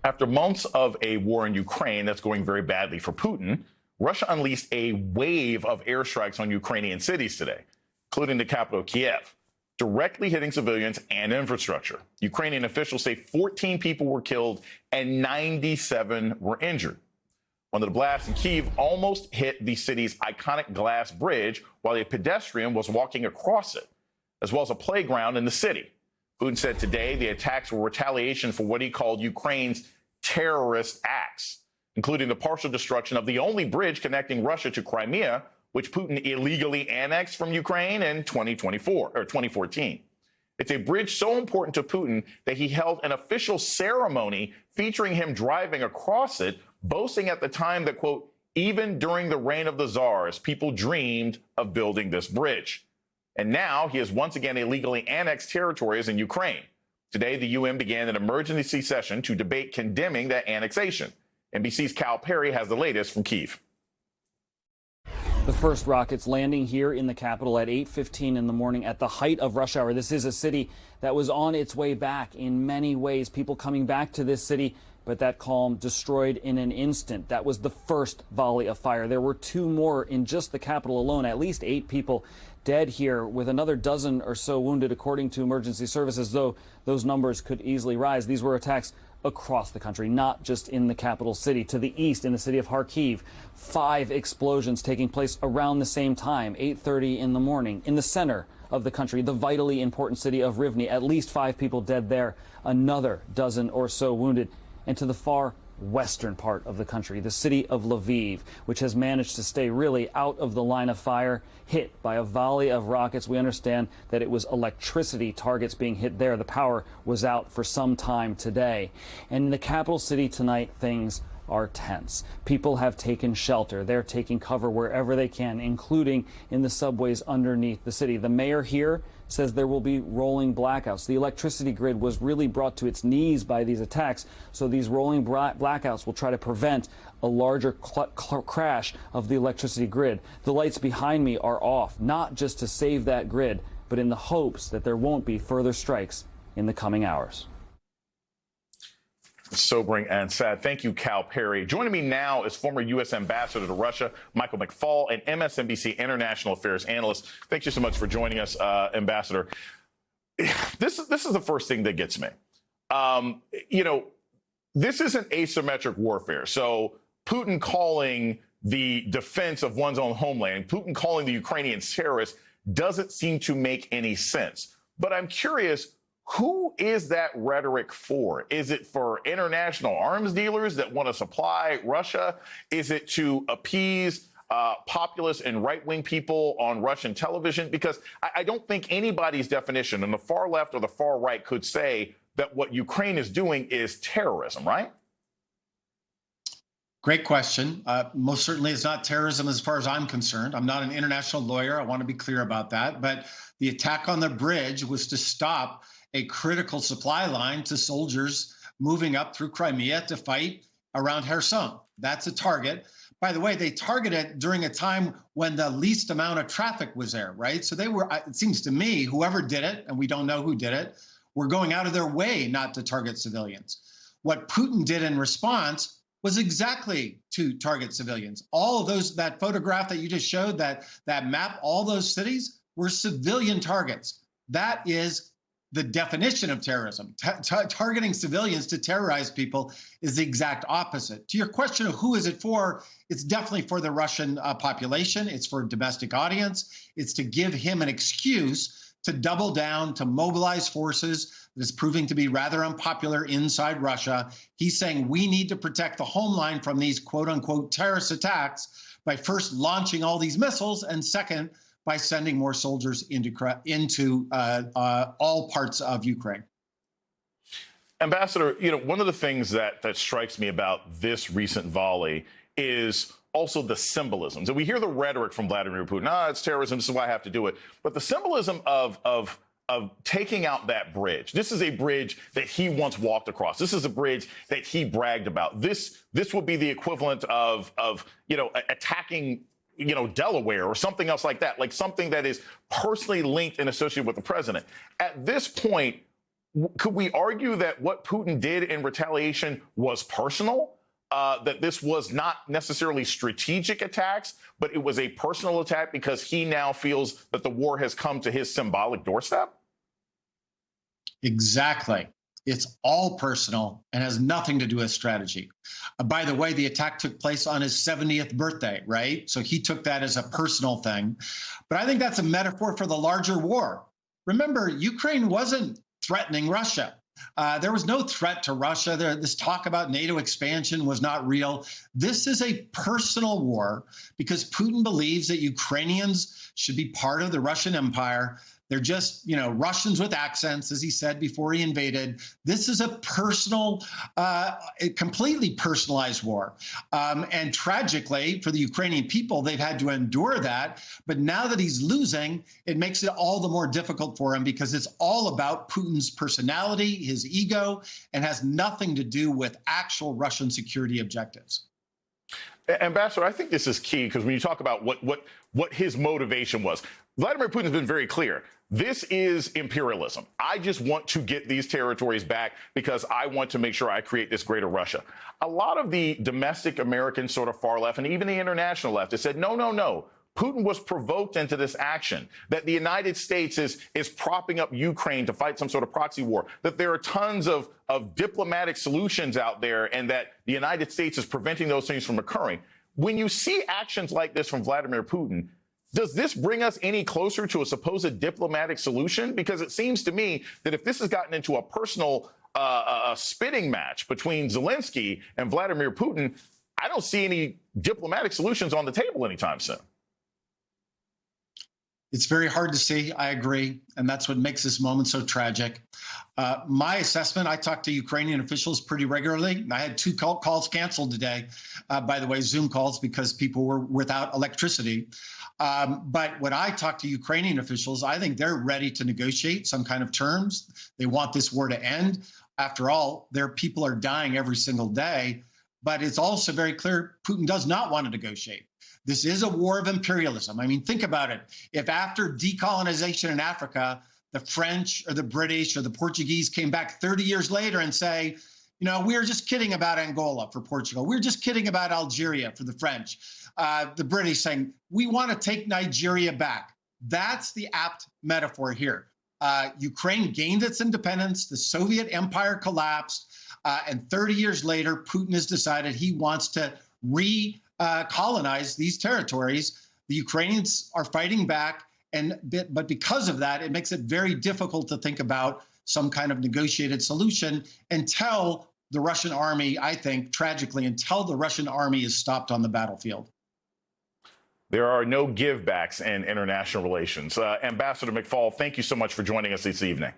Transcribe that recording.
After months of a war in Ukraine that's going very badly for Putin, Russia unleashed a wave of airstrikes on Ukrainian cities today, including the capital, Kiev, directly hitting civilians and infrastructure. Ukrainian officials say 14 people were killed and 97 were injured. One of the blasts in Kyiv almost hit the city's iconic glass bridge while a pedestrian was walking across it, as well as a playground in the city. Putin said today the attacks were retaliation for what he called Ukraine's terrorist acts, including the partial destruction of the only bridge connecting Russia to Crimea, which Putin illegally annexed from Ukraine in 2014. It's a bridge so important to Putin that he held an official ceremony featuring him driving across it, boasting at the time that, quote, even during the reign of the czars, people dreamed of building this bridge. And now he has once again illegally annexed territories in Ukraine. Today, the UN began an emergency session to debate condemning that annexation. NBC's Cal Perry has the latest from Kyiv. The first rockets landing here in the capital at 8:15 in the morning at the height of rush hour. This is a city that was on its way back in many ways. People coming back to this city, but that calm destroyed in an instant. That was the first volley of fire. There were two more in just the capital alone, at least 8 people dead here, with another dozen or so wounded, according to emergency services, though those numbers could easily rise. These were attacks across the country, not just in the capital city. To the east, in the city of Kharkiv, 5 explosions taking place around the same time, 8:30 in the morning. In the center of the country, the vitally important city of Rivne, at least 5 people dead there, another dozen or so wounded. And to the far western part of the country, the city of Lviv, which has managed to stay really out of the line of fire, hit by a volley of rockets. We understand that it was electricity targets being hit there. The power was out for some time today. And in the capital city tonight, things are tense. People have taken shelter. They're taking cover wherever they can, including in the subways underneath the city. The mayor here says there will be rolling blackouts. The electricity grid was really brought to its knees by these attacks, so these rolling blackouts will try to prevent a larger crash of the electricity grid. The lights behind me are off, not just to save that grid, but in the hopes that there won't be further strikes in the coming hours. Sobering and sad. Thank you, Cal Perry. Joining me now is former U.S. Ambassador to Russia, Michael McFaul, and MSNBC International Affairs analyst. Thank you so much for joining us, Ambassador. This is the first thing that gets me. This isn't asymmetric warfare. So Putin calling the defense of one's own homeland, Putin calling the Ukrainians terrorists, doesn't seem to make any sense. But I'm curious, who is that rhetoric for? Is it for international arms dealers that want to supply Russia? Is it to appease populist and right-wing people on Russian television? Because I don't think anybody's definition on the far left or the far right could say that what Ukraine is doing is terrorism, right? Great question. Most certainly it's not terrorism as far as I'm concerned. I'm not an international lawyer. I want to be clear about that. But the attack on the bridge was to stop a critical supply line to soldiers moving up through Crimea to fight around Kherson. That's a target. By the way, they targeted during a time when the least amount of traffic was there, right? So they were, it seems to me, whoever did it, and we don't know who did it, were going out of their way not to target civilians. What Putin did in response was exactly to target civilians. All of those, that photograph that you just showed, that map, all those cities were civilian targets. That is the definition of terrorism. Targeting civilians to terrorize people is the exact opposite. To your question of who is it for, it's definitely for the Russian population. It's for a domestic audience. It's to give him an excuse to double down, to mobilize forces that is proving to be rather unpopular inside Russia. He's saying we need to protect the homeland from these quote unquote terrorist attacks by first launching all these missiles, and second, by sending more soldiers into all parts of Ukraine. Ambassador, one of the things that strikes me about this recent volley is also the symbolisms. And we hear the rhetoric from Vladimir Putin, it's terrorism, this is why I have to do it. But the symbolism of taking out that bridge. This is a bridge that he once walked across. This is a bridge that he bragged about. This would be the equivalent of attacking Delaware or something else like that, like something that is personally linked and associated with the president. At this point, Could we argue that what Putin did in retaliation was personal? That this was not necessarily strategic attacks, but it was a personal attack because he now feels that the war has come to his symbolic doorstep? Exactly. It's all personal and has nothing to do with strategy. By the way, the attack took place on his 70th birthday, right? So he took that as a personal thing. But I think that's a metaphor for the larger war. Remember, Ukraine wasn't threatening Russia. There was no threat to Russia. This talk about NATO expansion was not real. This is a personal war because Putin believes that Ukrainians should be part of the Russian Empire. They're just, Russians with accents, as he said before he invaded. This is a personal, a completely personalized war. And tragically, for the Ukrainian people, they've had to endure that. But now that he's losing, it makes it all the more difficult for him because it's all about Putin's personality, his ego, and has nothing to do with actual Russian security objectives. Ambassador, I think this is key because when you talk about what his motivation was, Vladimir Putin has been very clear. This is imperialism. I just want to get these territories back because I want to make sure I create this greater Russia. A lot of the domestic American sort of far left and even the international left has said, no, no, no. Putin was provoked into this action, that the United States is propping up Ukraine to fight some sort of proxy war, that there are tons of diplomatic solutions out there and that the United States is preventing those things from occurring. When you see actions like this from Vladimir Putin, does this bring us any closer to a supposed diplomatic solution? Because it seems to me that if this has gotten into a personal spitting match between Zelensky and Vladimir Putin, I don't see any diplomatic solutions on the table anytime soon. It's very hard to see. I agree. And that's what makes this moment so tragic. My assessment, I talk to Ukrainian officials pretty regularly. I had two calls canceled today, by the way, Zoom calls, because people were without electricity. But when I talk to Ukrainian officials, I think they're ready to negotiate some kind of terms. They want this war to end. After all, their people are dying every single day. But it's also very clear Putin does not want to negotiate. This is a war of imperialism. I mean, think about it. If after decolonization in Africa, the French or the British or the Portuguese came back 30 years later and say, we were just kidding about Angola for Portugal. We were just kidding about Algeria for the French. The British saying, we want to take Nigeria back. That's the apt metaphor here. Ukraine gained its independence. The Soviet empire collapsed. And 30 years later, Putin has decided he wants to colonize these territories. The Ukrainians are fighting back, but because of that, it makes it very difficult to think about some kind of negotiated solution until the Russian army, I think, tragically, until the Russian army is stopped on the battlefield. There are no givebacks in international relations. Ambassador McFaul, thank you so much for joining us this evening.